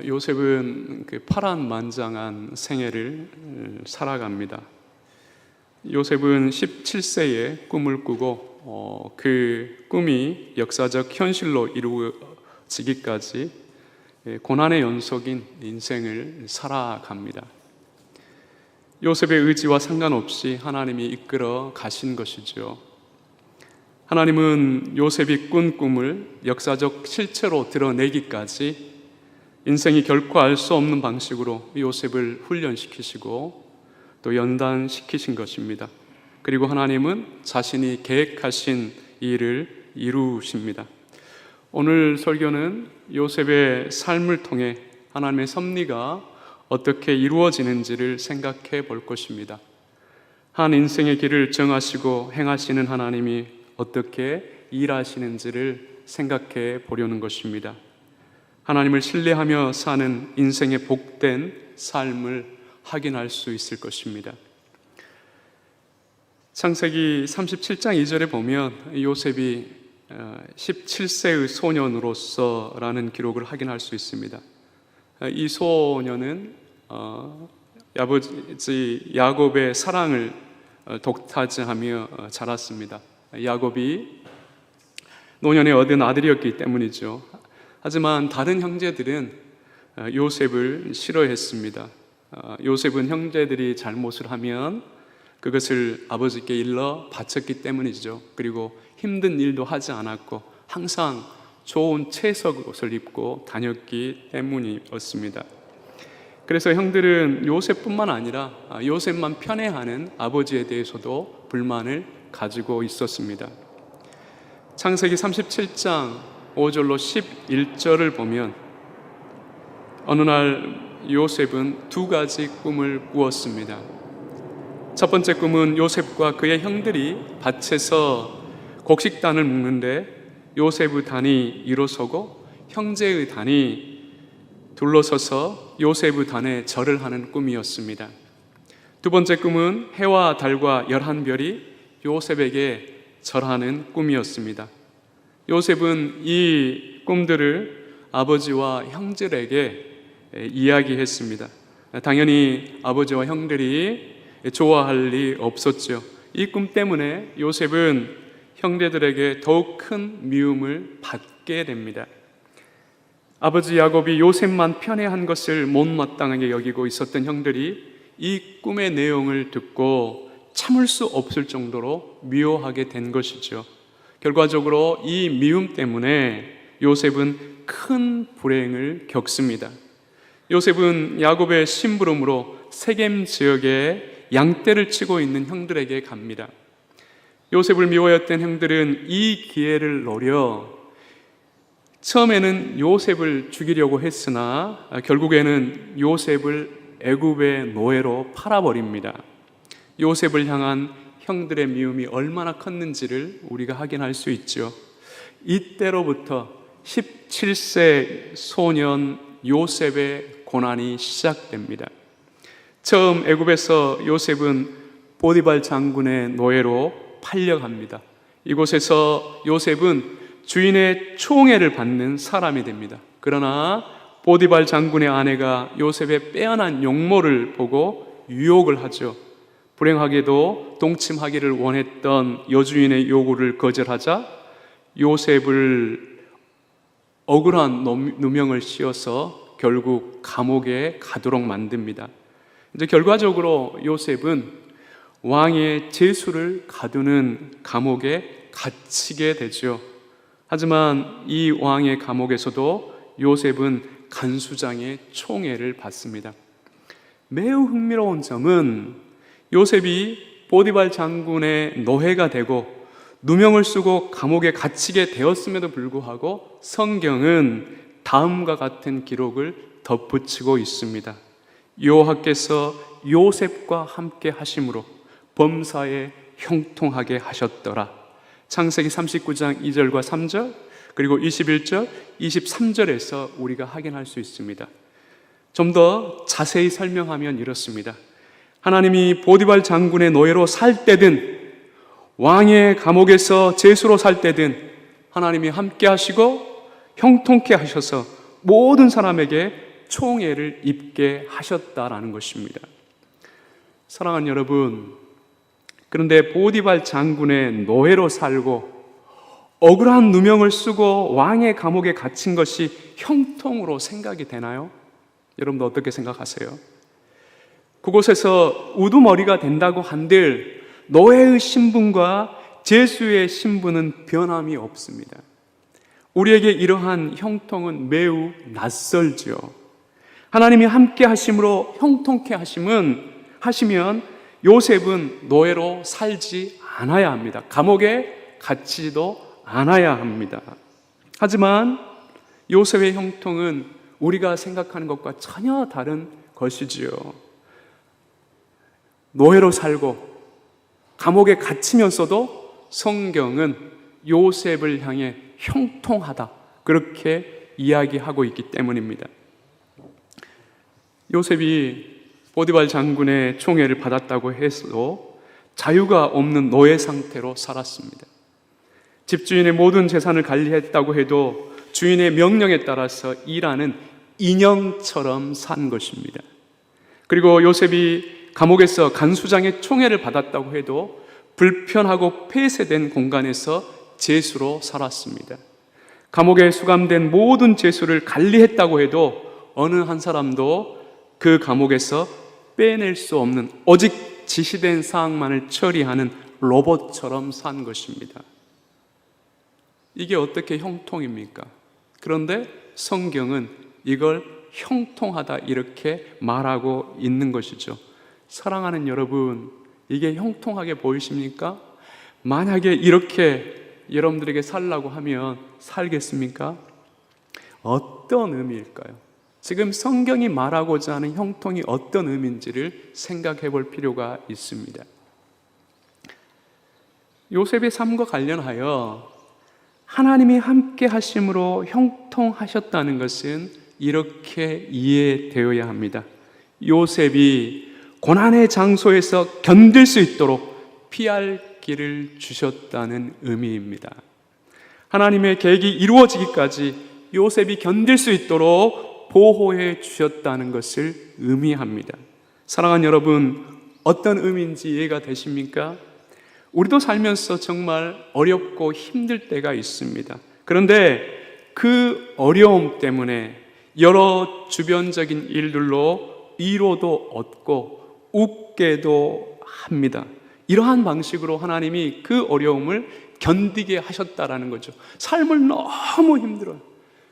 요셉은 그 파란만장한 생애를 살아갑니다. 요셉은 17세에 꿈을 꾸고 그 꿈이 역사적 현실로 이루어지기까지 고난의 연속인 인생을 살아갑니다. 요셉의 의지와 상관없이 하나님이 이끌어 가신 것이죠. 하나님은 요셉이 꾼 꿈을 역사적 실체로 드러내기까지 인생이 결코 알 수 없는 방식으로 요셉을 훈련시키시고 또 연단시키신 것입니다. 그리고 하나님은 자신이 계획하신 일을 이루십니다. 오늘 설교는 요셉의 삶을 통해 하나님의 섭리가 어떻게 이루어지는지를 생각해 볼 것입니다. 한 인생의 길을 정하시고 행하시는 하나님이 어떻게 일하시는지를 생각해 보려는 것입니다. 하나님을 신뢰하며 사는 인생의 복된 삶을 확인할 수 있을 것입니다. 창세기 37장 2절에 보면 요셉이 17세의 소년으로서라는 기록을 확인할 수 있습니다. 이 소년은 아버지 야곱의 사랑을 독타지하며 자랐습니다. 야곱이 노년에 얻은 아들이었기 때문이죠. 하지만 다른 형제들은 요셉을 싫어했습니다. 요셉은 형제들이 잘못을 하면 그것을 아버지께 일러 바쳤기 때문이죠. 그리고 힘든 일도 하지 않았고 항상 좋은 채석 옷을 입고 다녔기 때문이었습니다. 그래서 형들은 요셉뿐만 아니라 요셉만 편애하는 아버지에 대해서도 불만을 가지고 있었습니다. 창세기 37장 5절로 11절을 보면 어느 날 요셉은 두 가지 꿈을 꾸었습니다. 첫 번째 꿈은 요셉과 그의 형들이 밭에서 곡식단을 묶는데 요셉의 단이 일어서고 형제의 단이 둘러서서 요셉의 단에 절을 하는 꿈이었습니다. 두 번째 꿈은 해와 달과 11별이 요셉에게 절하는 꿈이었습니다. 요셉은 이 꿈들을 아버지와 형들에게 이야기했습니다. 당연히 아버지와 형들이 좋아할 리 없었죠. 이 꿈 때문에 요셉은 형제들에게 더욱 큰 미움을 받게 됩니다. 아버지 야곱이 요셉만 편애한 것을 못마땅하게 여기고 있었던 형들이 이 꿈의 내용을 듣고 참을 수 없을 정도로 미워하게 된 것이죠. 결과적으로 이 미움 때문에 요셉은 큰 불행을 겪습니다. 요셉은 야곱의 심부름으로 세겜 지역에 양떼를 치고 있는 형들에게 갑니다. 요셉을 미워했던 형들은 이 기회를 노려 처음에는 요셉을 죽이려고 했으나 결국에는 요셉을 애굽의 노예로 팔아버립니다. 요셉을 향한 형들의 미움이 얼마나 컸는지를 우리가 확인할 수 있죠. 이때로부터 17세 소년 요셉의 고난이 시작됩니다. 처음 애굽에서 요셉은 보디발 장군의 노예로 팔려갑니다. 이곳에서 요셉은 주인의 총애를 받는 사람이 됩니다. 그러나 보디발 장군의 아내가 요셉의 빼어난 용모를 보고 유혹을 하죠. 불행하게도 동침하기를 원했던 여주인의 요구를 거절하자 요셉을 억울한 누명을 씌워서 결국 감옥에 가도록 만듭니다. 이제 결과적으로 요셉은 왕의 제수를 가두는 감옥에 갇히게 되죠. 하지만 이 왕의 감옥에서도 요셉은 간수장의 총애를 받습니다. 매우 흥미로운 점은 요셉이 보디발 장군의 노예가 되고 누명을 쓰고 감옥에 갇히게 되었음에도 불구하고 성경은 다음과 같은 기록을 덧붙이고 있습니다. 여호와께서 요셉과 함께 하심으로 범사에 형통하게 하셨더라. 창세기 39장 2절과 3절 그리고 21절, 23절에서 우리가 확인할 수 있습니다. 좀 더 자세히 설명하면 이렇습니다. 하나님이 보디발 장군의 노예로 살 때든 왕의 감옥에서 제수로 살 때든 하나님이 함께 하시고 형통케 하셔서 모든 사람에게 총애를 입게 하셨다라는 것입니다. 사랑하는 여러분, 그런데 보디발 장군의 노예로 살고 억울한 누명을 쓰고 왕의 감옥에 갇힌 것이 형통으로 생각이 되나요? 여러분도 어떻게 생각하세요? 그곳에서 우두머리가 된다고 한들 노예의 신분과 제수의 신분은 변함이 없습니다. 우리에게 이러한 형통은 매우 낯설죠. 하나님이 함께 하심으로 형통케 하시면 요셉은 노예로 살지 않아야 합니다. 감옥에 갇히지도 않아야 합니다. 하지만 요셉의 형통은 우리가 생각하는 것과 전혀 다른 것이지요. 노예로 살고 감옥에 갇히면서도 성경은 요셉을 향해 형통하다, 그렇게 이야기하고 있기 때문입니다. 요셉이 보디발 장군의 총애를 받았다고 해서 자유가 없는 노예 상태로 살았습니다. 집주인의 모든 재산을 관리했다고 해도 주인의 명령에 따라서 일하는 인형처럼 산 것입니다. 그리고 요셉이 감옥에서 간수장의 총애를 받았다고 해도 불편하고 폐쇄된 공간에서 제수로 살았습니다. 감옥에 수감된 모든 제수를 관리했다고 해도 어느 한 사람도 그 감옥에서 빼낼 수 없는, 오직 지시된 사항만을 처리하는 로봇처럼 산 것입니다. 이게 어떻게 형통입니까? 그런데 성경은 이걸 형통하다 이렇게 말하고 있는 것이죠. 사랑하는 여러분, 이게 형통하게 보이십니까? 만약에 이렇게 여러분들에게 살라고 하면 살겠습니까? 어떤 의미일까요? 지금 성경이 말하고자 하는 형통이 어떤 의미인지를 생각해 볼 필요가 있습니다. 요셉의 삶과 관련하여 하나님이 함께 하심으로 형통하셨다는 것은 이렇게 이해되어야 합니다. 요셉이 고난의 장소에서 견딜 수 있도록 피할 길을 주셨다는 의미입니다. 하나님의 계획이 이루어지기까지 요셉이 견딜 수 있도록 보호해 주셨다는 것을 의미합니다. 사랑하는 여러분, 어떤 의미인지 이해가 되십니까? 우리도 살면서 정말 어렵고 힘들 때가 있습니다. 그런데 그 어려움 때문에 여러 주변적인 일들로 위로도 얻고 웃게도 합니다. 이러한 방식으로 하나님이 그 어려움을 견디게 하셨다라는 거죠. 삶을 너무 힘들어요.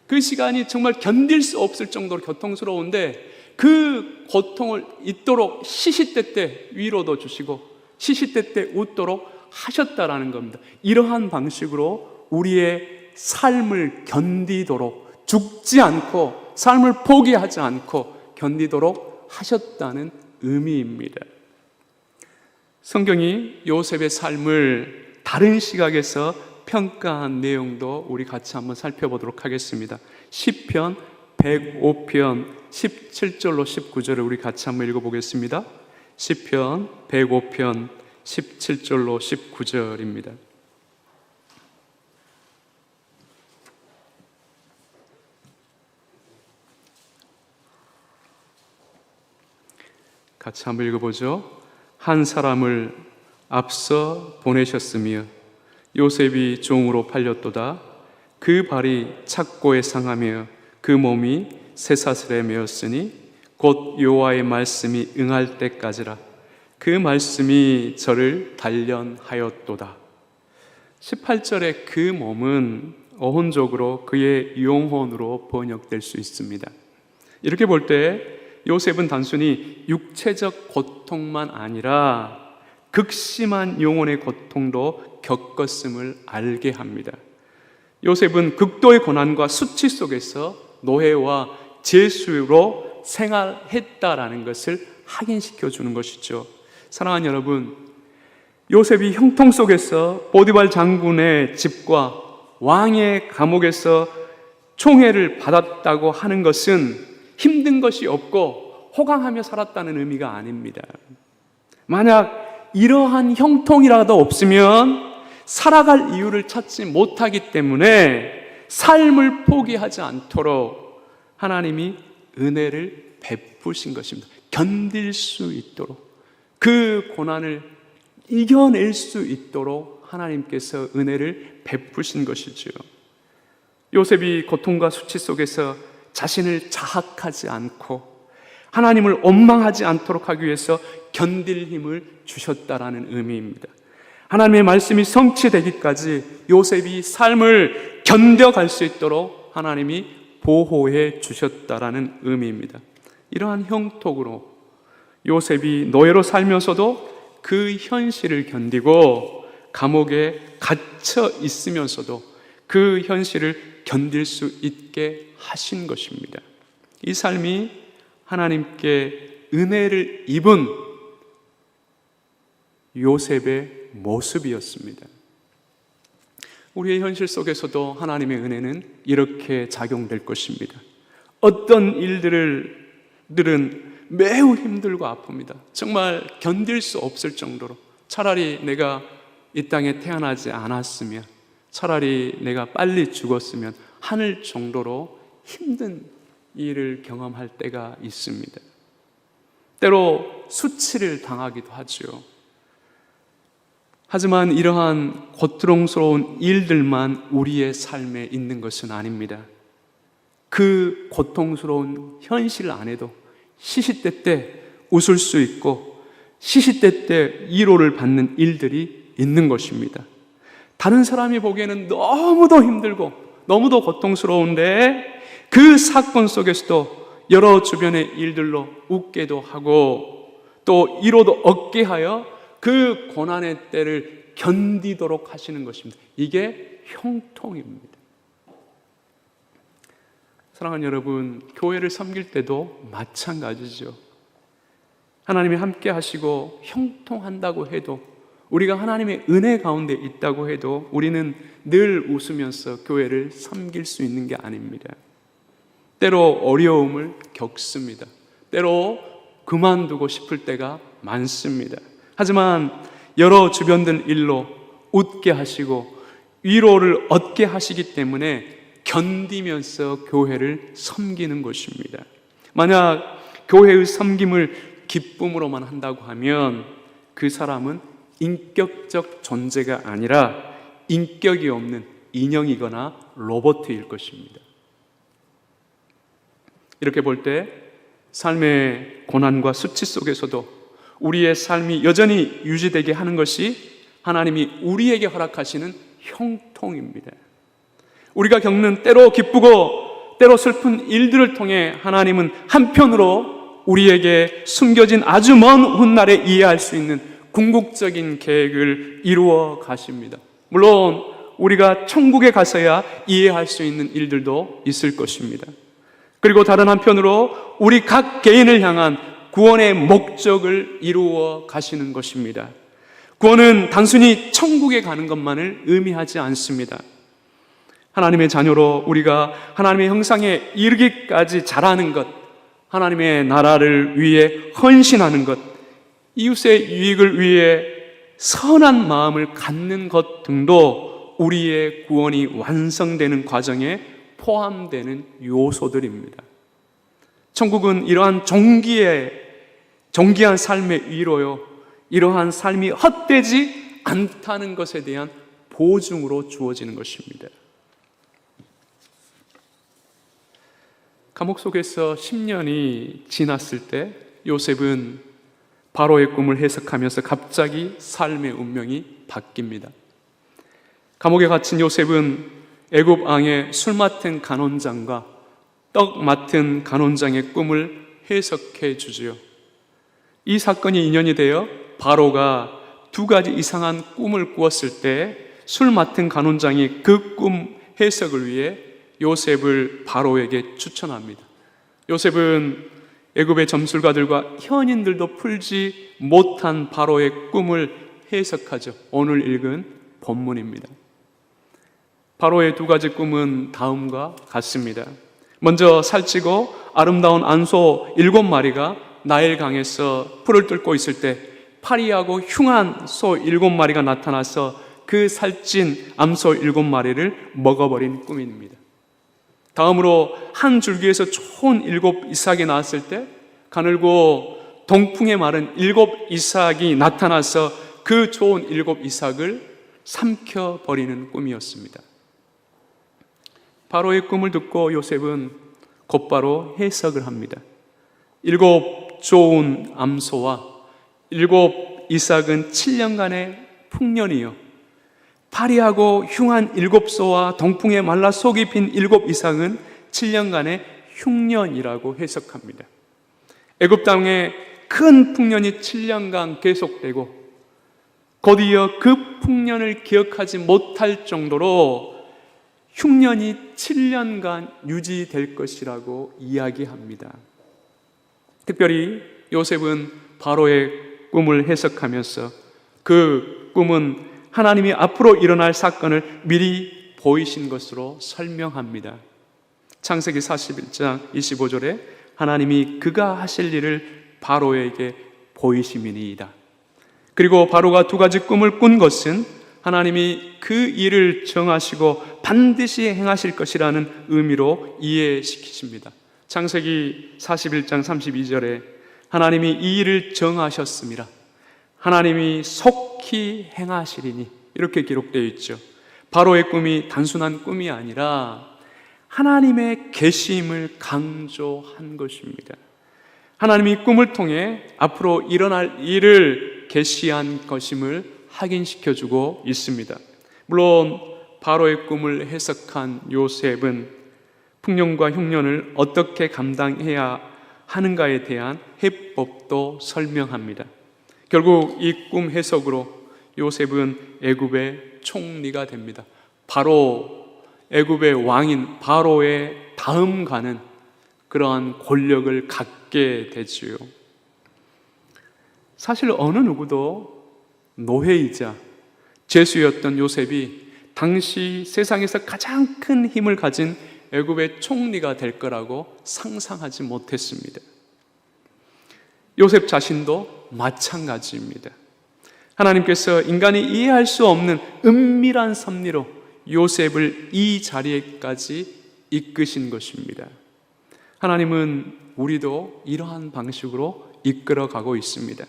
그 시간이 정말 견딜 수 없을 정도로 고통스러운데 그 고통을 잊도록 시시때때 위로도 주시고 시시때때 웃도록 하셨다라는 겁니다. 이러한 방식으로 우리의 삶을 견디도록, 죽지 않고 삶을 포기하지 않고 견디도록 하셨다는 의미입니다. 성경이 요셉의 삶을 다른 시각에서 평가한 내용도 우리 같이 한번 살펴보도록 하겠습니다. 시편 105편 17절로 19절을 우리 같이 한번 읽어보겠습니다. 시편 105편 17절로 19절입니다. 같이 한번 읽어보죠. 한 사람을 앞서 보내셨으며 요셉이 종으로 팔렸도다. 그 발이 착고에 상하며 그 몸이 쇠사슬에 매었으니 곧 여호와의 말씀이 응할 때까지라. 그 말씀이 저를 단련하였도다. 18절의 그 몸은 어혼적으로 그의 영혼으로 번역될 수 있습니다. 이렇게 볼 때 요셉은 단순히 육체적 고통만 아니라 극심한 영혼의 고통도 겪었음을 알게 합니다. 요셉은 극도의 고난과 수치 속에서 노예와 제수로 생활했다라는 것을 확인시켜 주는 것이죠. 사랑하는 여러분, 요셉이 형통 속에서 보디발 장군의 집과 왕의 감옥에서 총애를 받았다고 하는 것은 힘든 것이 없고 호강하며 살았다는 의미가 아닙니다. 만약 이러한 형통이라도 없으면 살아갈 이유를 찾지 못하기 때문에 삶을 포기하지 않도록 하나님이 은혜를 베푸신 것입니다. 견딜 수 있도록, 그 고난을 이겨낼 수 있도록 하나님께서 은혜를 베푸신 것이지요. 요셉이 고통과 수치 속에서 자신을 자학하지 않고 하나님을 원망하지 않도록 하기 위해서 견딜 힘을 주셨다라는 의미입니다. 하나님의 말씀이 성취되기까지 요셉이 삶을 견뎌갈 수 있도록 하나님이 보호해 주셨다라는 의미입니다. 이러한 형통으로 요셉이 노예로 살면서도 그 현실을 견디고 감옥에 갇혀 있으면서도 그 현실을 견딜 수 있게 하신 것입니다. 이 삶이 하나님께 은혜를 입은 요셉의 모습이었습니다. 우리의 현실 속에서도 하나님의 은혜는 이렇게 작용될 것입니다. 어떤 일들은 매우 힘들고 아픕니다. 정말 견딜 수 없을 정도로, 차라리 내가 이 땅에 태어나지 않았으면, 차라리 내가 빨리 죽었으면 하늘 정도로 힘든 일을 경험할 때가 있습니다. 때로 수치를 당하기도 하죠. 하지만 이러한 고통스러운 일들만 우리의 삶에 있는 것은 아닙니다. 그 고통스러운 현실 안에도 시시때때 웃을 수 있고 시시때때 위로를 받는 일들이 있는 것입니다. 다른 사람이 보기에는 너무도 힘들고 너무도 고통스러운데 그 사건 속에서도 여러 주변의 일들로 웃게도 하고 또 위로도 얻게 하여 그 고난의 때를 견디도록 하시는 것입니다. 이게 형통입니다. 사랑하는 여러분, 교회를 섬길 때도 마찬가지죠. 하나님이 함께 하시고 형통한다고 해도, 우리가 하나님의 은혜 가운데 있다고 해도 우리는 늘 웃으면서 교회를 섬길 수 있는 게 아닙니다. 때로 어려움을 겪습니다. 때로 그만두고 싶을 때가 많습니다. 하지만 여러 주변들 일로 웃게 하시고 위로를 얻게 하시기 때문에 견디면서 교회를 섬기는 것입니다. 만약 교회의 섬김을 기쁨으로만 한다고 하면 그 사람은 인격적 존재가 아니라 인격이 없는 인형이거나 로봇일 것입니다. 이렇게 볼 때 삶의 고난과 수치 속에서도 우리의 삶이 여전히 유지되게 하는 것이 하나님이 우리에게 허락하시는 형통입니다. 우리가 겪는 때로 기쁘고 때로 슬픈 일들을 통해 하나님은 한편으로 우리에게 숨겨진 아주 먼 훗날에 이해할 수 있는 궁극적인 계획을 이루어 가십니다. 물론 우리가 천국에 가서야 이해할 수 있는 일들도 있을 것입니다. 그리고 다른 한편으로 우리 각 개인을 향한 구원의 목적을 이루어 가시는 것입니다. 구원은 단순히 천국에 가는 것만을 의미하지 않습니다. 하나님의 자녀로 우리가 하나님의 형상에 이르기까지 자라는 것, 하나님의 나라를 위해 헌신하는 것, 이웃의 유익을 위해 선한 마음을 갖는 것 등도 우리의 구원이 완성되는 과정에 포함되는 요소들입니다. 천국은 이러한 정기한 삶의 위로요, 이러한 삶이 헛되지 않다는 것에 대한 보증으로 주어지는 것입니다. 감옥 속에서 10년이 지났을 때 요셉은 바로의 꿈을 해석하면서 갑자기 삶의 운명이 바뀝니다. 감옥에 갇힌 요셉은 애굽 왕의 술 맡은 간원장과 떡 맡은 간원장의 꿈을 해석해 주지요. 이 사건이 인연이 되어 바로가 2가지 이상한 꿈을 꾸었을 때 술 맡은 간원장이 그 꿈 해석을 위해 요셉을 바로에게 추천합니다. 요셉은 애굽의 점술가들과 현인들도 풀지 못한 바로의 꿈을 해석하죠. 오늘 읽은 본문입니다. 바로의 2가지 꿈은 다음과 같습니다. 먼저 살찌고 아름다운 안소 7마리가 나일강에서 풀을 뚫고 있을 때 파리하고 흉한 소 7마리가 나타나서 그 살찐 암소 7마리를 먹어버린 꿈입니다. 다음으로 한 줄기에서 좋은 7 이삭이 나왔을 때 가늘고 동풍에 마른 7 이삭이 나타나서 그 좋은 7 이삭을 삼켜버리는 꿈이었습니다. 바로의 꿈을 듣고 요셉은 곧바로 해석을 합니다. 7 좋은 암소와 7 이삭은 7년간의 풍년이요, 파리하고 흉한 7소와 동풍에 말라 속이 빈 7 이삭은 7년간의 흉년이라고 해석합니다. 애굽 땅에 큰 풍년이 7년간 계속되고 곧이어 그 풍년을 기억하지 못할 정도로 흉년이 7년간 유지될 것이라고 이야기합니다. 특별히 요셉은 바로의 꿈을 해석하면서 그 꿈은 하나님이 앞으로 일어날 사건을 미리 보이신 것으로 설명합니다. 창세기 41장 25절에 하나님이 그가 하실 일을 바로에게 보이심이니이다. 그리고 바로가 2가지 꿈을 꾼 것은 하나님이 그 일을 정하시고 반드시 행하실 것이라는 의미로 이해시키십니다. 창세기 41장 32절에 하나님이 이 일을 정하셨습니다. 하나님이 속히 행하시리니, 이렇게 기록되어 있죠. 바로의 꿈이 단순한 꿈이 아니라 하나님의 계심을 강조한 것입니다. 하나님이 꿈을 통해 앞으로 일어날 일을 계시한 것임을 확인시켜주고 있습니다. 물론 바로의 꿈을 해석한 요셉은 풍년과 흉년을 어떻게 감당해야 하는가에 대한 해법도 설명합니다. 결국 이 꿈 해석으로 요셉은 애굽의 총리가 됩니다. 바로 애굽의 왕인 바로의 다음 가는 그러한 권력을 갖게 되지요. 사실 어느 누구도 노예이자 죄수였던 요셉이 당시 세상에서 가장 큰 힘을 가진 애굽의 총리가 될 거라고 상상하지 못했습니다. 요셉 자신도 마찬가지입니다. 하나님께서 인간이 이해할 수 없는 은밀한 섭리로 요셉을 이 자리에까지 이끄신 것입니다. 하나님은 우리도 이러한 방식으로 이끌어가고 있습니다.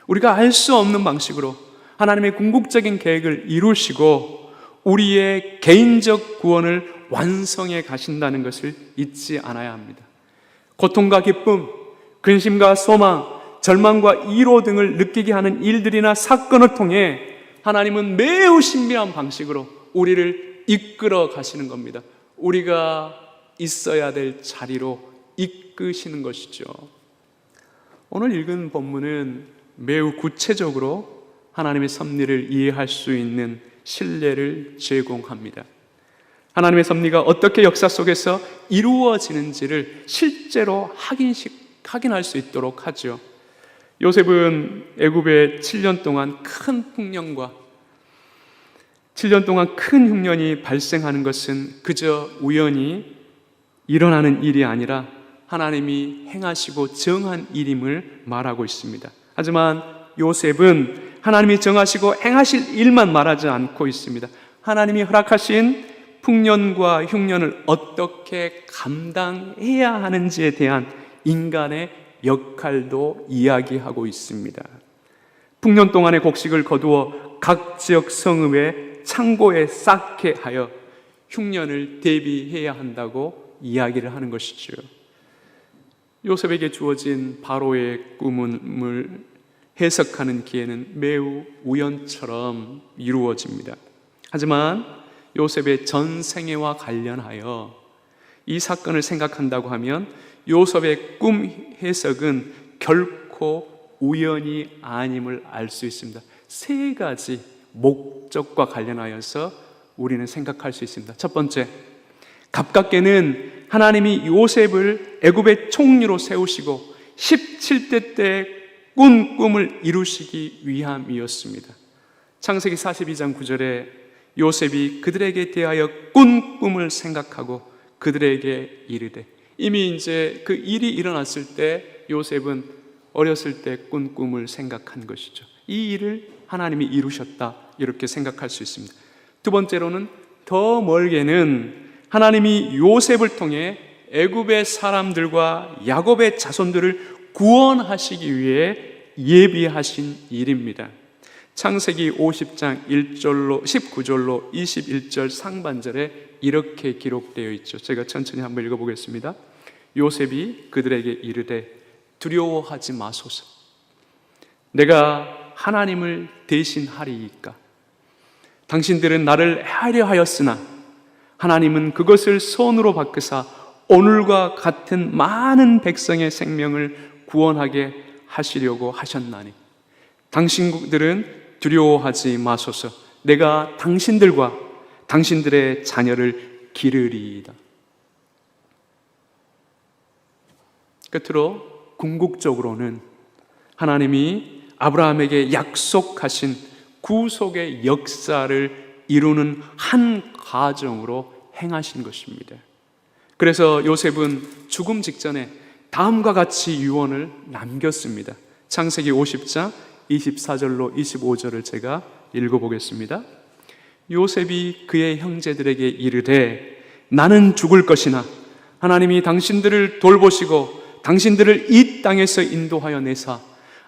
우리가 알 수 없는 방식으로 하나님의 궁극적인 계획을 이루시고 우리의 개인적 구원을 완성해 가신다는 것을 잊지 않아야 합니다. 고통과 기쁨, 근심과 소망, 절망과 이로 등을 느끼게 하는 일들이나 사건을 통해 하나님은 매우 신비한 방식으로 우리를 이끌어 가시는 겁니다. 우리가 있어야 될 자리로 이끄시는 것이죠. 오늘 읽은 본문은 매우 구체적으로 하나님의 섭리를 이해할 수 있는 신뢰를 제공합니다. 하나님의 섭리가 어떻게 역사 속에서 이루어지는지를 실제로 확인할 수 있도록 하죠. 요셉은 애굽에 7년 동안 큰 풍년과 7년 동안 큰 흉년이 발생하는 것은 그저 우연히 일어나는 일이 아니라 하나님이 행하시고 정한 일임을 말하고 있습니다. 하지만 요셉은 하나님이 정하시고 행하실 일만 말하지 않고 있습니다. 하나님이 허락하신 풍년과 흉년을 어떻게 감당해야 하는지에 대한 인간의 역할도 이야기하고 있습니다. 풍년 동안의 곡식을 거두어 각 지역 성읍의 창고에 쌓게 하여 흉년을 대비해야 한다고 이야기를 하는 것이죠. 요셉에게 주어진 바로의 꿈을 해석하는 기회는 매우 우연처럼 이루어집니다. 하지만 요셉의 전생애와 관련하여 이 사건을 생각한다고 하면 요셉의 꿈 해석은 결코 우연이 아님을 알 수 있습니다. 3가지 목적과 관련하여서 우리는 생각할 수 있습니다. 첫 번째, 가깝게는 하나님이 요셉을 애굽의 총리로 세우시고 17대 때 꾼 꿈을 이루시기 위함이었습니다. 창세기 42장 9절에 요셉이 그들에게 대하여 꾼 꿈을 생각하고 그들에게 이르되, 이미 이제 그 일이 일어났을 때 요셉은 어렸을 때 꾼 꿈을 생각한 것이죠. 이 일을 하나님이 이루셨다, 이렇게 생각할 수 있습니다. 두 번째로는 더 멀게는 하나님이 요셉을 통해 애굽의 사람들과 야곱의 자손들을 구원하시기 위해 예비하신 일입니다. 창세기 50장 1절로 19절로 21절 상반절에 이렇게 기록되어 있죠. 제가 천천히 한번 읽어보겠습니다. 요셉이 그들에게 이르되 두려워하지 마소서. 내가 하나님을 대신하리이까. 당신들은 나를 해하려 하였으나 하나님은 그것을 손으로 바꾸사 오늘과 같은 많은 백성의 생명을 구원하게 하시려고 하셨나니 당신들은 두려워하지 마소서. 내가 당신들과 당신들의 자녀를 기르리이다. 끝으로 궁극적으로는 하나님이 아브라함에게 약속하신 구속의 역사를 이루는 한 과정으로 행하신 것입니다. 그래서 요셉은 죽음 직전에 다음과 같이 유언을 남겼습니다. 창세기 50장 24절로 25절을 제가 읽어보겠습니다. 요셉이 그의 형제들에게 이르되 나는 죽을 것이나 하나님이 당신들을 돌보시고 당신들을 이 땅에서 인도하여 내사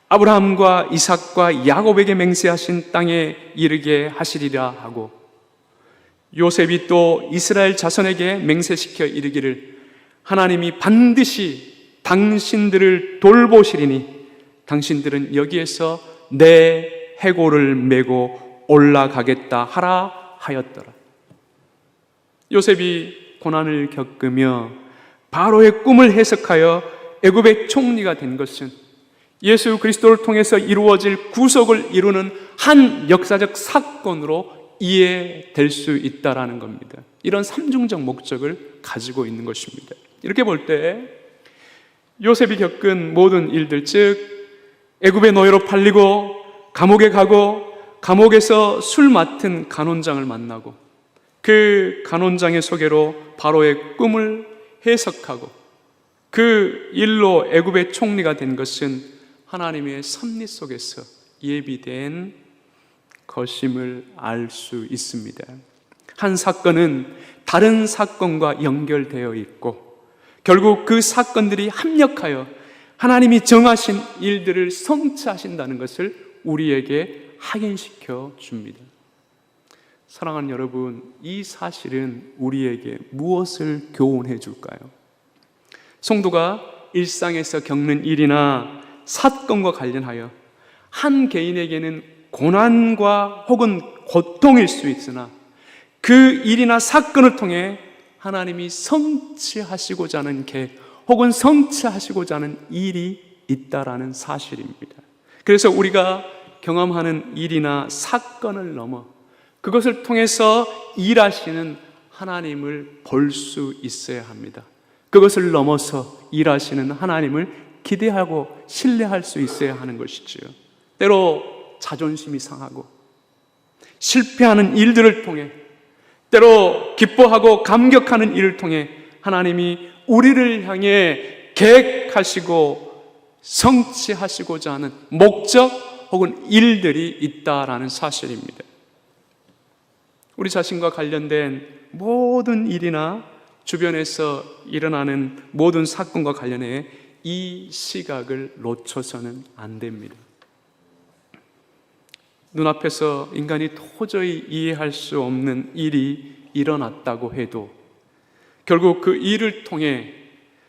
아브라함과 이삭과 야곱에게 맹세하신 땅에 이르게 하시리라 하고, 요셉이 또 이스라엘 자손에게 맹세시켜 이르기를 하나님이 반드시 당신들을 돌보시리니 당신들은 여기에서 내 해골을 메고 올라가겠다 하라 하였더라. 요셉이 고난을 겪으며 바로의 꿈을 해석하여 애굽의 총리가 된 것은 예수 그리스도를 통해서 이루어질 구속을 이루는 한 역사적 사건으로 이해될 수 있다라는 겁니다. 이런 삼중적 목적을 가지고 있는 것입니다. 이렇게 볼 때 요셉이 겪은 모든 일들, 즉 애굽의 노예로 팔리고 감옥에 가고 감옥에서 술 맡은 간원장을 만나고 그 간원장의 소개로 바로의 꿈을 해석하고 그 일로 애굽의 총리가 된 것은 하나님의 섭리 속에서 예비된 것임을 알 수 있습니다. 한 사건은 다른 사건과 연결되어 있고 결국 그 사건들이 합력하여 하나님이 정하신 일들을 성취하신다는 것을 우리에게 확인시켜 줍니다. 사랑하는 여러분, 이 사실은 우리에게 무엇을 교훈해 줄까요? 성도가 일상에서 겪는 일이나 사건과 관련하여 한 개인에게는 고난과 혹은 고통일 수 있으나 그 일이나 사건을 통해 하나님이 성취하시고자 하는 계획 혹은 성취하시고자 하는 일이 있다라는 사실입니다. 그래서 우리가 경험하는 일이나 사건을 넘어 그것을 통해서 일하시는 하나님을 볼 수 있어야 합니다. 그것을 넘어서 일하시는 하나님을 기대하고 신뢰할 수 있어야 하는 것이지요. 때로 자존심이 상하고 실패하는 일들을 통해, 때로 기뻐하고 감격하는 일을 통해 하나님이 우리를 향해 계획하시고 성취하시고자 하는 목적 혹은 일들이 있다라는 사실입니다. 우리 자신과 관련된 모든 일이나 주변에서 일어나는 모든 사건과 관련해 이 시각을 놓쳐서는 안 됩니다. 눈앞에서 인간이 도저히 이해할 수 없는 일이 일어났다고 해도 결국 그 일을 통해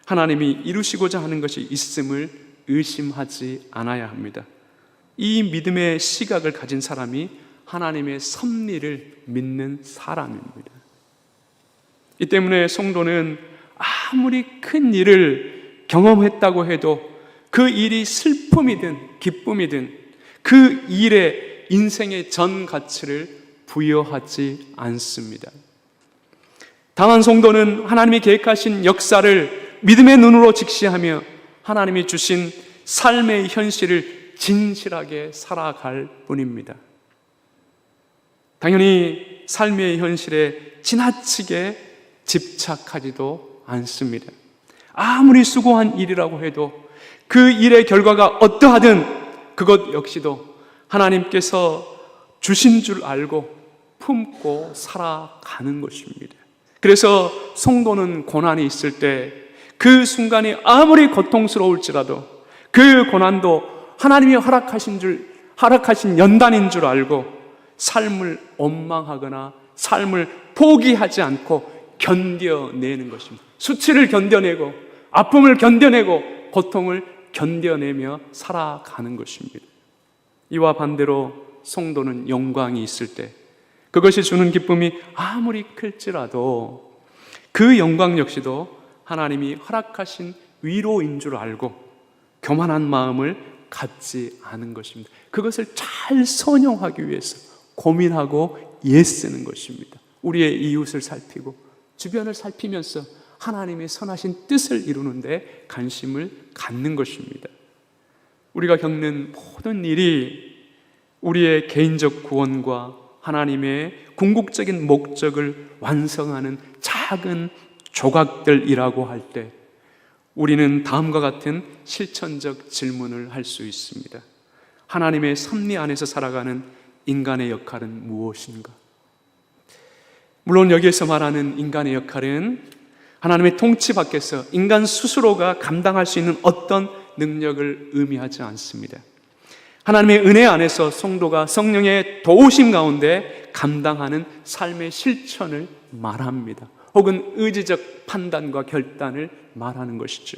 하나님이 이루시고자 하는 것이 있음을 의심하지 않아야 합니다. 이 믿음의 시각을 가진 사람이 하나님의 섭리를 믿는 사람입니다. 이 때문에 성도는 아무리 큰 일을 경험했다고 해도 그 일이 슬픔이든 기쁨이든 그 일에 인생의 전 가치를 부여하지 않습니다. 다만 성도는 하나님이 계획하신 역사를 믿음의 눈으로 직시하며 하나님이 주신 삶의 현실을 진실하게 살아갈 뿐입니다. 당연히 삶의 현실에 지나치게 집착하지도 않습니다. 아무리 수고한 일이라고 해도 그 일의 결과가 어떠하든 그것 역시도 하나님께서 주신 줄 알고 품고 살아가는 것입니다. 그래서 성도는 고난이 있을 때 그 순간이 아무리 고통스러울지라도 그 고난도 하나님이 허락하신 연단인 줄 알고 삶을 원망하거나 삶을 포기하지 않고 견뎌내는 것입니다. 수치를 견뎌내고 아픔을 견뎌내고 고통을 견뎌내며 살아가는 것입니다. 이와 반대로 성도는 영광이 있을 때 그것이 주는 기쁨이 아무리 클지라도 그 영광 역시도 하나님이 허락하신 위로인 줄 알고 교만한 마음을 갖지 않은 것입니다. 그것을 잘 선용하기 위해서 고민하고 애쓰는 것입니다. 우리의 이웃을 살피고 주변을 살피면서 하나님의 선하신 뜻을 이루는데 관심을 갖는 것입니다. 우리가 겪는 모든 일이 우리의 개인적 구원과 하나님의 궁극적인 목적을 완성하는 작은 조각들이라고 할 때 우리는 다음과 같은 실천적 질문을 할 수 있습니다. 하나님의 섭리 안에서 살아가는 인간의 역할은 무엇인가? 물론 여기에서 말하는 인간의 역할은 하나님의 통치 밖에서 인간 스스로가 감당할 수 있는 어떤 능력을 의미하지 않습니다. 하나님의 은혜 안에서 성도가 성령의 도우심 가운데 감당하는 삶의 실천을 말합니다. 혹은 의지적 판단과 결단을 말하는 것이죠.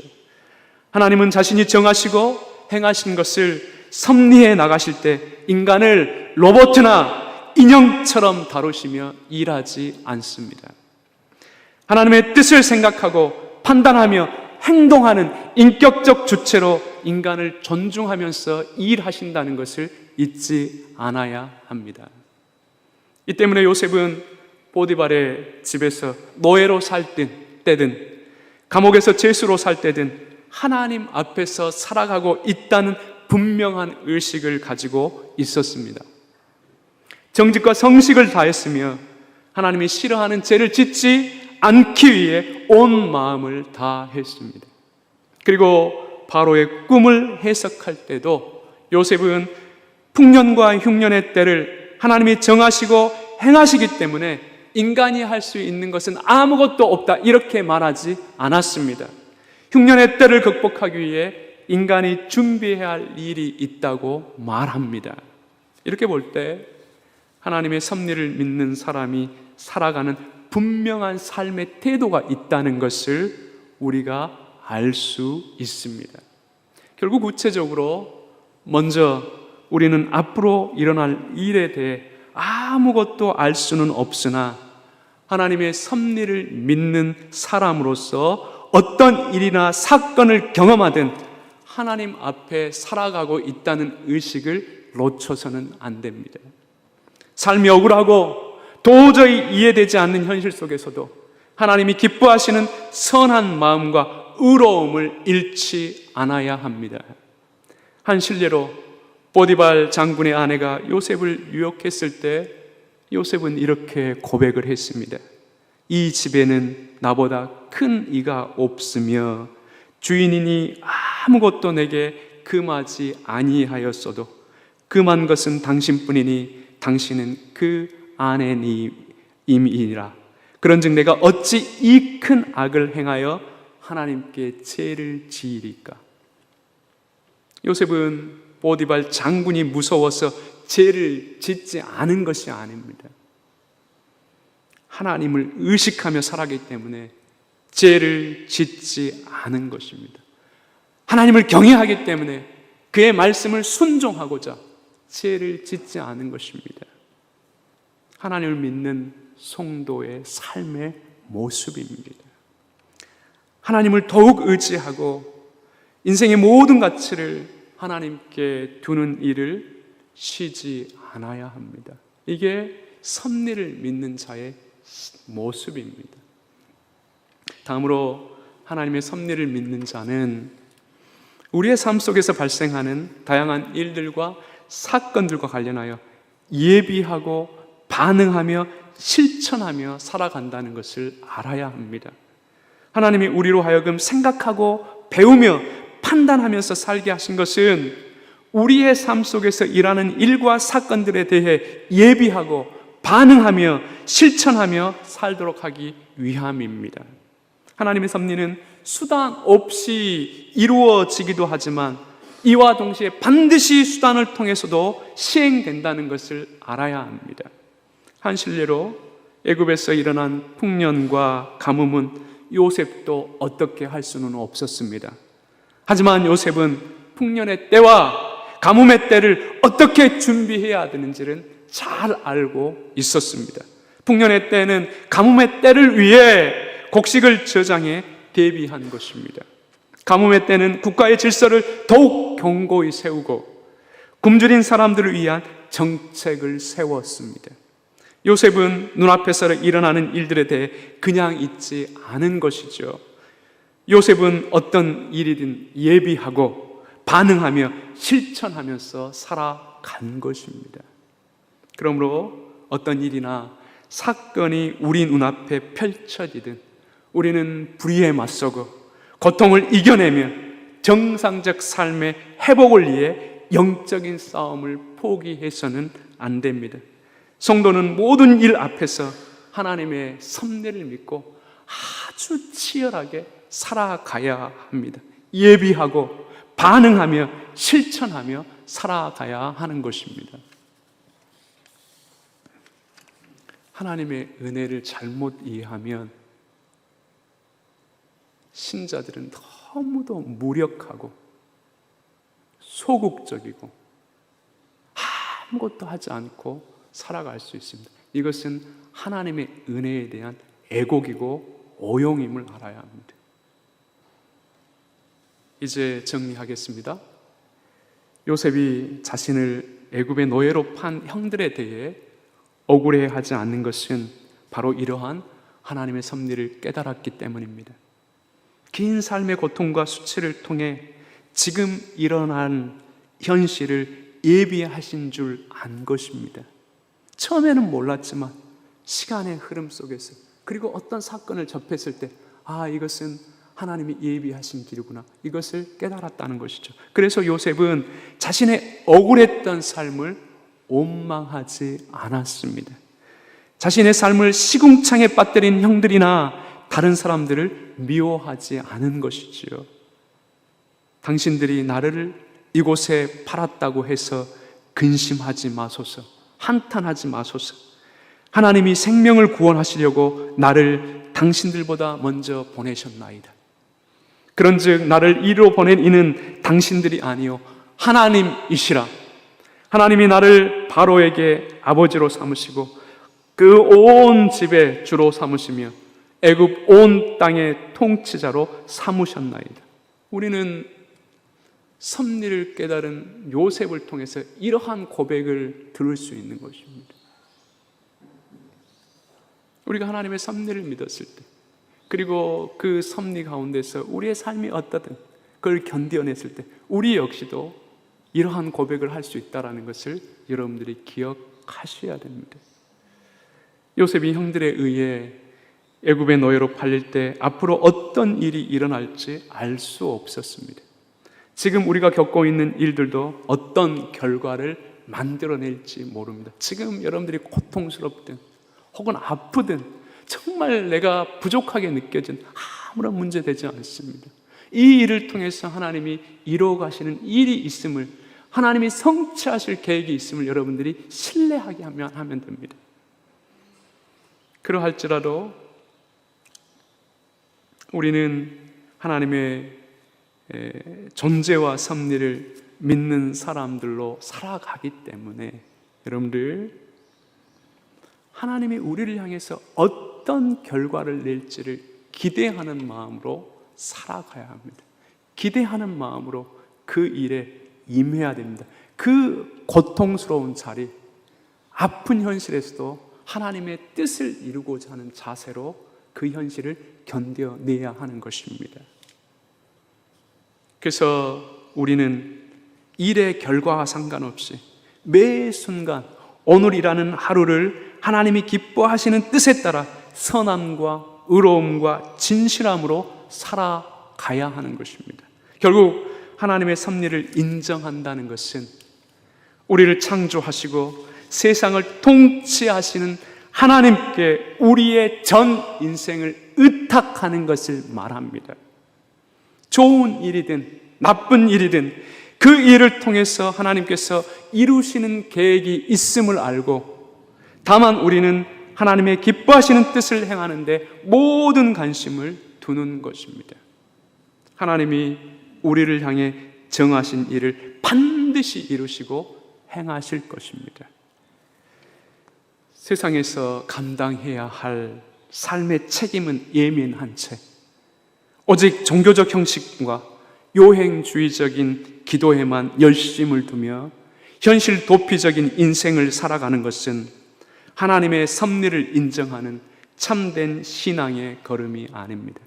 하나님은 자신이 정하시고 행하신 것을 섭리해 나가실 때 인간을 로봇이나 인형처럼 다루시며 일하지 않습니다. 하나님의 뜻을 생각하고 판단하며 행동하는 인격적 주체로 인간을 존중하면서 일하신다는 것을 잊지 않아야 합니다. 이 때문에 요셉은 보디발의 집에서 노예로 살 때든 감옥에서 죄수로 살 때든 하나님 앞에서 살아가고 있다는 분명한 의식을 가지고 있었습니다. 정직과 성식을 다했으며 하나님이 싫어하는 죄를 짓지 않기 위해 온 마음을 다했습니다. 그리고 바로의 꿈을 해석할 때도 요셉은 풍년과 흉년의 때를 하나님이 정하시고 행하시기 때문에 인간이 할 수 있는 것은 아무것도 없다 이렇게 말하지 않았습니다. 흉년의 때를 극복하기 위해 인간이 준비해야 할 일이 있다고 말합니다. 이렇게 볼 때 하나님의 섭리를 믿는 사람이 살아가는 분명한 삶의 태도가 있다는 것을 우리가 알 수 있습니다. 결국 구체적으로 먼저 우리는 앞으로 일어날 일에 대해 아무것도 알 수는 없으나 하나님의 섭리를 믿는 사람으로서 어떤 일이나 사건을 경험하든 하나님 앞에 살아가고 있다는 의식을 놓쳐서는 안 됩니다. 삶이 억울하고 도저히 이해되지 않는 현실 속에서도 하나님이 기뻐하시는 선한 마음과 의로움을 잃지 않아야 합니다. 한 실례로 보디발 장군의 아내가 요셉을 유혹했을 때 요셉은 이렇게 고백을 했습니다. 이 집에는 나보다 큰 이가 없으며 주인이니 아무것도 내게 금하지 아니하였어도 금한 것은 당신뿐이니 당신은 그 아내님이니라. 그런즉 내가 어찌 이 큰 악을 행하여 하나님께 죄를 지으리까? 요셉은 보디발 장군이 무서워서 죄를 짓지 않은 것이 아닙니다. 하나님을 의식하며 살아가기 때문에 죄를 짓지 않은 것입니다. 하나님을 경외하기 때문에 그의 말씀을 순종하고자 죄를 짓지 않은 것입니다. 하나님을 믿는 성도의 삶의 모습입니다. 하나님을 더욱 의지하고 인생의 모든 가치를 하나님께 두는 일을 쉬지 않아야 합니다. 이게 섭리를 믿는 자의 모습입니다. 다음으로 하나님의 섭리를 믿는 자는 우리의 삶 속에서 발생하는 다양한 일들과 사건들과 관련하여 예비하고 반응하며 실천하며 살아간다는 것을 알아야 합니다. 하나님이 우리로 하여금 생각하고 배우며 판단하면서 살게 하신 것은 우리의 삶 속에서 일하는 일과 사건들에 대해 예비하고 반응하며 실천하며 살도록 하기 위함입니다. 하나님의 섭리는 수단 없이 이루어지기도 하지만 이와 동시에 반드시 수단을 통해서도 시행된다는 것을 알아야 합니다. 한 실례로 애굽에서 일어난 풍년과 가뭄은 요셉도 어떻게 할 수는 없었습니다. 하지만 요셉은 풍년의 때와 가뭄의 때를 어떻게 준비해야 되는지를 잘 알고 있었습니다. 풍년의 때는 가뭄의 때를 위해 곡식을 저장해 대비한 것입니다. 가뭄의 때는 국가의 질서를 더욱 견고히 세우고 굶주린 사람들을 위한 정책을 세웠습니다. 요셉은 눈앞에서 일어나는 일들에 대해 그냥 있지 않은 것이죠. 요셉은 어떤 일이든 예비하고 반응하며 실천하면서 살아간 것입니다. 그러므로 어떤 일이나 사건이 우리 눈앞에 펼쳐지든 우리는 불의에 맞서고 고통을 이겨내며 정상적 삶의 회복을 위해 영적인 싸움을 포기해서는 안 됩니다. 성도는 모든 일 앞에서 하나님의 섭리를 믿고 아주 치열하게 살아가야 합니다. 예비하고 반응하며 실천하며 살아가야 하는 것입니다. 하나님의 은혜를 잘못 이해하면 신자들은 너무도 무력하고 소극적이고 아무것도 하지 않고 살아갈 수 있습니다. 이것은 하나님의 은혜에 대한 애곡이고 오용임을 알아야 합니다. 이제 정리하겠습니다. 요셉이 자신을 애굽의 노예로 판 형들에 대해 억울해하지 않는 것은 바로 이러한 하나님의 섭리를 깨달았기 때문입니다. 긴 삶의 고통과 수치를 통해 지금 일어난 현실을 예비하신 줄 안 것입니다. 처음에는 몰랐지만 시간의 흐름 속에서 그리고 어떤 사건을 접했을 때 이것은 하나님이 예비하신 길이구나, 이것을 깨달았다는 것이죠. 그래서 요셉은 자신의 억울했던 삶을 원망하지 않았습니다. 자신의 삶을 시궁창에 빠뜨린 형들이나 다른 사람들을 미워하지 않은 것이지요. 당신들이 나를 이곳에 팔았다고 해서 근심하지 마소서, 한탄하지 마소서. 하나님이 생명을 구원하시려고 나를 당신들보다 먼저 보내셨나이다. 그런즉 나를 이리로 보낸 이는 당신들이 아니요 하나님이시라. 하나님이 나를 바로에게 아버지로 삼으시고 그 온 집의 주로 삼으시며 애굽 온 땅의 통치자로 삼으셨나이다. 우리는 섭리를 깨달은 요셉을 통해서 이러한 고백을 들을 수 있는 것입니다. 우리가 하나님의 섭리를 믿었을 때, 그리고 그 섭리 가운데서 우리의 삶이 어떠든 그걸 견뎌냈을 때 우리 역시도 이러한 고백을 할 수 있다는 것을 여러분들이 기억하셔야 됩니다. 요셉이 형들에 의해 애굽의 노예로 팔릴 때 앞으로 어떤 일이 일어날지 알 수 없었습니다. 지금 우리가 겪고 있는 일들도 어떤 결과를 만들어낼지 모릅니다. 지금 여러분들이 고통스럽든 혹은 아프든 정말 내가 부족하게 느껴진 아무런 문제 되지 않습니다. 이 일을 통해서 하나님이 이루어 가시는 일이 있음을, 하나님이 성취하실 계획이 있음을 여러분들이 신뢰하게 하면 됩니다. 그러할지라도 우리는 하나님의 존재와 섭리를 믿는 사람들로 살아가기 때문에 여러분들, 하나님이 우리를 향해서 어떤 결과를 낼지를 기대하는 마음으로 살아가야 합니다. 기대하는 마음으로 그 일에 임해야 됩니다. 그 고통스러운 자리, 아픈 현실에서도 하나님의 뜻을 이루고자 하는 자세로 그 현실을 견뎌내야 하는 것입니다. 그래서 우리는 일의 결과와 상관없이 매 순간 오늘이라는 하루를 하나님이 기뻐하시는 뜻에 따라 선함과 의로움과 진실함으로 살아가야 하는 것입니다. 결국 하나님의 섭리를 인정한다는 것은 우리를 창조하시고 세상을 통치하시는 하나님께 우리의 전 인생을 의탁하는 것을 말합니다. 좋은 일이든 나쁜 일이든 그 일을 통해서 하나님께서 이루시는 계획이 있음을 알고, 다만 우리는 하나님의 기뻐하시는 뜻을 행하는데 모든 관심을 두는 것입니다. 하나님이 우리를 향해 정하신 일을 반드시 이루시고 행하실 것입니다. 세상에서 감당해야 할 삶의 책임은 예민한 채 오직 종교적 형식과 요행주의적인 기도에만 열심을 두며 현실 도피적인 인생을 살아가는 것은 하나님의 섭리를 인정하는 참된 신앙의 걸음이 아닙니다.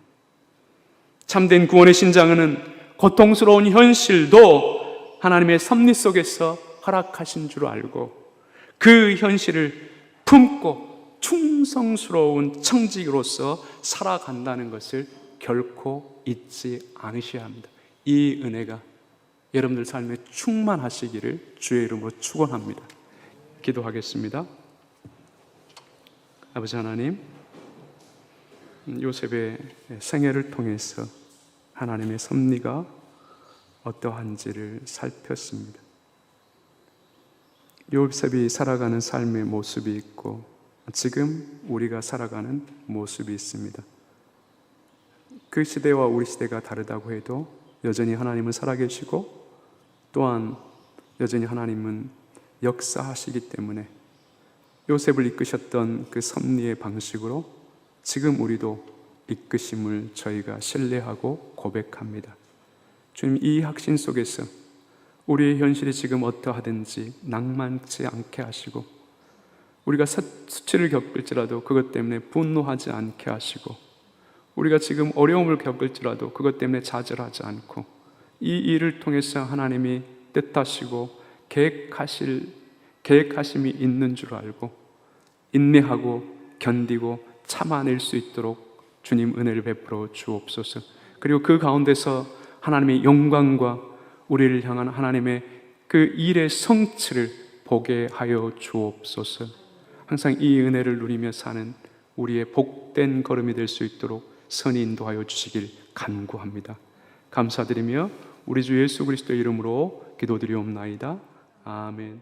참된 구원의 신앙은 고통스러운 현실도 하나님의 섭리 속에서 허락하신 줄 알고 그 현실을 품고 충성스러운 청지기로서 살아간다는 것을 결코 잊지 않으셔야 합니다. 이 은혜가 여러분들 삶에 충만하시기를 주의 이름으로 축원합니다. 기도하겠습니다. 아버지 하나님, 요셉의 생애를 통해서 하나님의 섭리가 어떠한지를 살폈습니다. 요셉이 살아가는 삶의 모습이 있고 지금 우리가 살아가는 모습이 있습니다. 그 시대와 우리 시대가 다르다고 해도 여전히 하나님은 살아계시고 또한 여전히 하나님은 역사하시기 때문에 요셉을 이끄셨던 그 섭리의 방식으로 지금 우리도 이끄심을 저희가 신뢰하고 고백합니다. 주님, 이 확신 속에서 우리의 현실이 지금 어떠하든지 낭만치 않게 하시고 우리가 수치를 겪을지라도 그것 때문에 분노하지 않게 하시고 우리가 지금 어려움을 겪을지라도 그것 때문에 좌절하지 않고 이 일을 통해서 하나님이 뜻하시고 계획하심이 있는 줄 알고 인내하고 견디고 참아낼 수 있도록 주님 은혜를 베풀어 주옵소서. 그리고 그 가운데서 하나님의 영광과 우리를 향한 하나님의 그 일의 성취를 보게 하여 주옵소서. 항상 이 은혜를 누리며 사는 우리의 복된 걸음이 될 수 있도록 선히 인도하여 주시길 간구합니다. 감사드리며 우리 주 예수 그리스도의 이름으로 기도드리옵나이다. 아멘.